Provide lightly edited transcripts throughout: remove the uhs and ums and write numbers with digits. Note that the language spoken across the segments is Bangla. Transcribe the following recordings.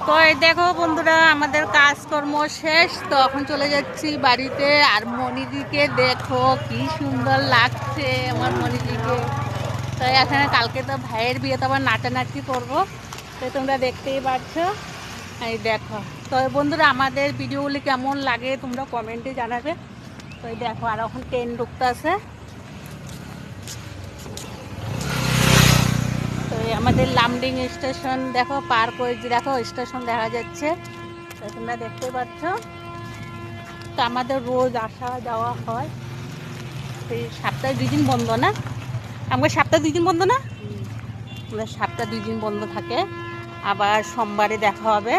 তো এই দেখো বন্ধুরা, আমাদের কাজকর্ম শেষ, তো এখন চলে যাচ্ছি বাড়িতে। আর মনিদিকে দেখো কি সুন্দর লাগছে আমার মনিদিকে। তো এখানে কালকে তো ভাইয়ের বিয়ে, তো আবার নাচানাচি করবো, তো তোমরা দেখতেই পাচ্ছ। এই দেখো। তো বন্ধুরা, আমাদের ভিডিওগুলি কেমন লাগে তোমরা কমেন্টে জানাবে। তো এই দেখো, আর এখন ট্রেন ঢুকতে আছে। তো আমাদের লামডিং স্টেশন দেখো, পার করে দেখো স্টেশন দেখা যাচ্ছে, তো তোমরা দেখতে পাচ্ছ। তো আমাদের রোজ আসা যাওয়া হয়, এই সপ্তাহে 2 দিন বন্ধ না, আমাদের সপ্তাহে 2 দিন বন্ধ না, আমাদের সপ্তাহে 2 দিন বন্ধ থাকে। আবার সোমবারে দেখা হবে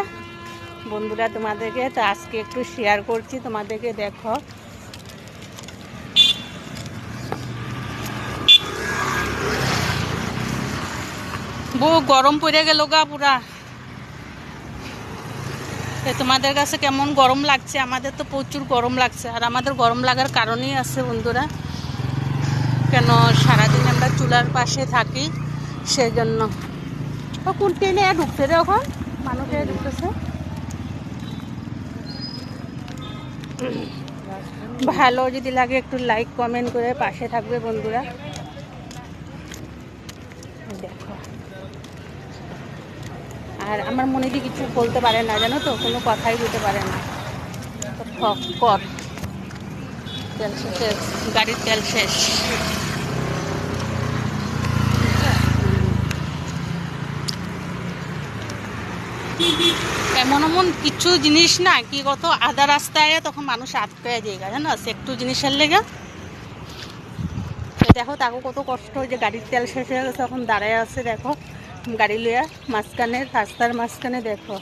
বন্ধুরা তোমাদেরকে। তো আজকে একটু শেয়ার করছি তোমাদেরকে, দেখো। বহু গরম পড়ে গেল গা পুরা। তোমাদের কাছে কেমন গরম লাগছে? আমাদের তো প্রচুর গরম লাগছে। আর আমাদের গরম লাগার কারণেই আছে বন্ধুরা, কেন সারাদিন আমরা চুলার পাশে থাকি, সেজন্য। ও কোন ট্রেনে ঢুকছে রে? এখন মানুষের ঢুকতেছে। ভালো যদি লাগে একটু লাইক কমেন্ট করে পাশে থাকবে বন্ধুরা। দেখো, আর আমার মনে দিয়ে কিছু বলতে পারে না, জানো তো, কোনো কথাই বলতে পারে না। কর তেল শেষ, গাড়ির তেল শেষ। এমন এমন কিছু জিনিস না কি, কত আধা রাস্তায় তখন মানুষ আটকে যায়, জানো, একটু জিনিসের লেগে। দেখো তাকে কত কষ্ট, যে গাড়ির তেল শেষ হয়ে গেছে, এখন দাঁড়ায় আছে দেখো গাড়ি লইয়া মাঝখানে, রাস্তার মাঝখানে। দেখো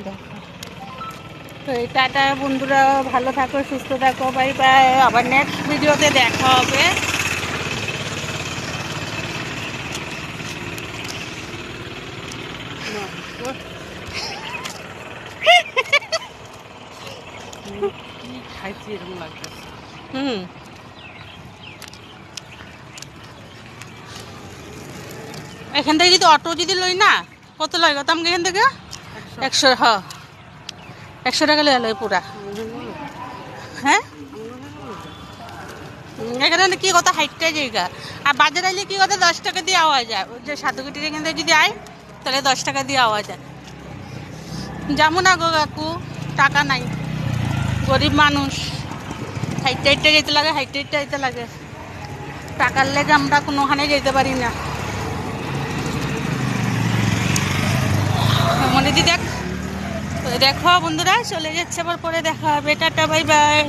দেখো। তো টাটা বন্ধুরা, ভালো থাকো, সুস্থ থাকো, বাই বাই। আবার নেক্সট ভিডিওতে দেখা হবে। এখান থেকে যদি অটো যদি লই না, কত লয় কত আমাকে এখান থেকে? 100। হ্যাঁ, 100 টাকা লয় লয় পুরা। হ্যাঁ, এখানে কি কথা হাইটটা জায়গা। আর বাজার আইলে কি কথা 10 টাকা দিয়ে আওয়া যায়, যে সাধুকুটির এখান থেকে যদি আয় তাহলে 10 টাকা দিয়ে আওয়া যায়। যেমন না গো কাকু, টাকা নাই, গরিব মানুষ, হাইটটা হাইটটা যেতে লাগে, হাইটটা হাইটটা যেতে লাগে। টাকার লেগে আমরা কোনোখানে যেতে পারি না। মনে দি দেখ, দেখো বন্ধুরা চলে যাচ্ছে, আবার পরে দেখা হবে। Tata bye bye.